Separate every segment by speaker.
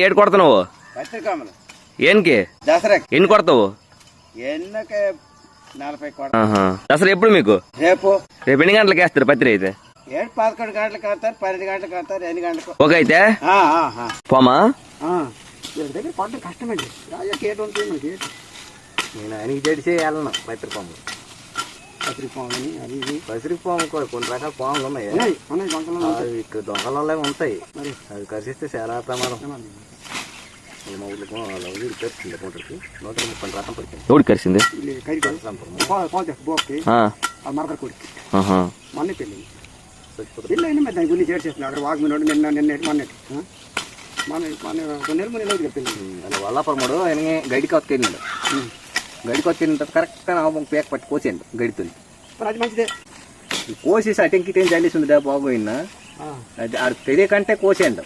Speaker 1: ఏడు కొడతావు ఏనికి
Speaker 2: దసరా
Speaker 1: ఎన్ని కొడతావు?
Speaker 2: ఎన్నకే 40 కొడ.
Speaker 1: దసరా ఎప్పుడు మీకు?
Speaker 2: రేపు
Speaker 1: ఎన్ని గంటలకు వేస్తారు పత్రి అయితే?
Speaker 2: 11 గంటలకు కడతారు, 12 గంటలకు కడతారు, 2 గంటలకు.
Speaker 1: ఒక అయితే పోమా
Speaker 2: దగ్గర పడ్డం కష్టమండి. రాజాకి ఏటు ఉంటుంది మనకి.
Speaker 3: నేను ఆయనకి చెడిసే వెళ్ళను పత్రిపాము.
Speaker 2: పత్రిపాముని అది ఇది
Speaker 3: పసిరిపాము కొన్ని రకాల పాములు ఉన్నాయి. అవి దొంగలలో ఉంటాయి. మరి అవి కరిస్తే చాలా ప్రమాదం. మా ఊళ్ళకి కరిచింది 130 రకం పడుతుంది.
Speaker 1: ఎవడు కరిసింది?
Speaker 2: మరకడి మొన్న పెళ్ళి పెళ్ళి అయినా మరి దాని గురించి చేసేస్తున్నాడు. అక్కడ వాగ్మినోడు నిన్నటి మొన్నటి కొన్ని నెలలు పెళ్ళి
Speaker 3: వల్లపరముడు ఆయన గడికి వత్తేనాడు. గడికి వచ్చేసిన కరెక్ట్గా పేక పట్టి కోసేయండి గడితో.
Speaker 2: అది మంచిదే.
Speaker 3: కోసేసి అటెంకి జల్లిసింది బాగోయినా అది తెలియకంటే కోసేయండి.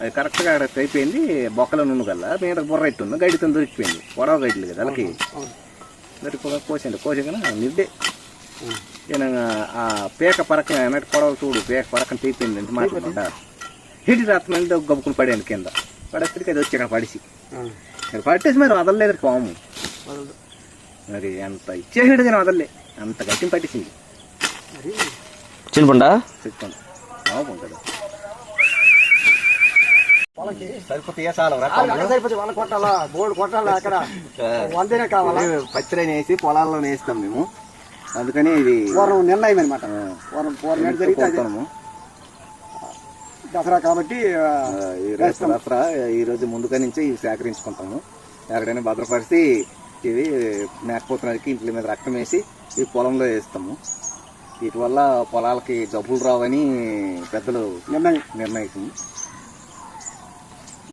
Speaker 3: అది కరెక్ట్గా అక్కడ అయిపోయింది. బొక్కలో నుండి కల్లా మీద బుర్ర ఎట్టుంది గడితో దొరికిపోయింది. పొడవ గడ్డలు కదా వాళ్ళకి దొరికి కోసేయండి. కోసేకనా నిద్దే ఆ పేక పరకన అన్నట్టు పొడవలు చూడు పేక పరకన తెగిపోయింది అంటే మాట్లాడమాట హిడి రాత్రి గబ్బుకుని పడాను కింద పడేసరికి అది వచ్చి ఇక్కడ పడిసి పట్టేసి మరి వదలలేదు పాము. మరి అంత ఇచ్చేసాడు కానీ వదలలే, అంత గట్టిని పట్టేసింది.
Speaker 1: చిన్నపండా
Speaker 3: చెప్పుకోండి బాగుంటుంది. సరిపోతాయా చాలా
Speaker 2: వాళ్ళ కొట్టాలా బోర్డు కొట్టాలా అక్కడ వందేనే కావాలా.
Speaker 3: పచ్చిరైన వేసి పొలాల్లో వేస్తాం మేము. అందుకని ఇది
Speaker 2: నిర్ణయం అనమాట. జరుగుతాము దసరా కాబట్టి
Speaker 3: దసరా ఈ రోజు ముందుగా నుంచి ఇవి సేకరించుకుంటాము. ఎక్కడైనా భద్రపరిచి ఇవి మేకపోతున్నకి ఇంటి మీద రక్తం వేసి ఈ పొలంలో వేస్తాము. వీటి వల్ల పొలాలకి జబ్బులు రావని పెద్దలు నిర్ణయిస్తుంది.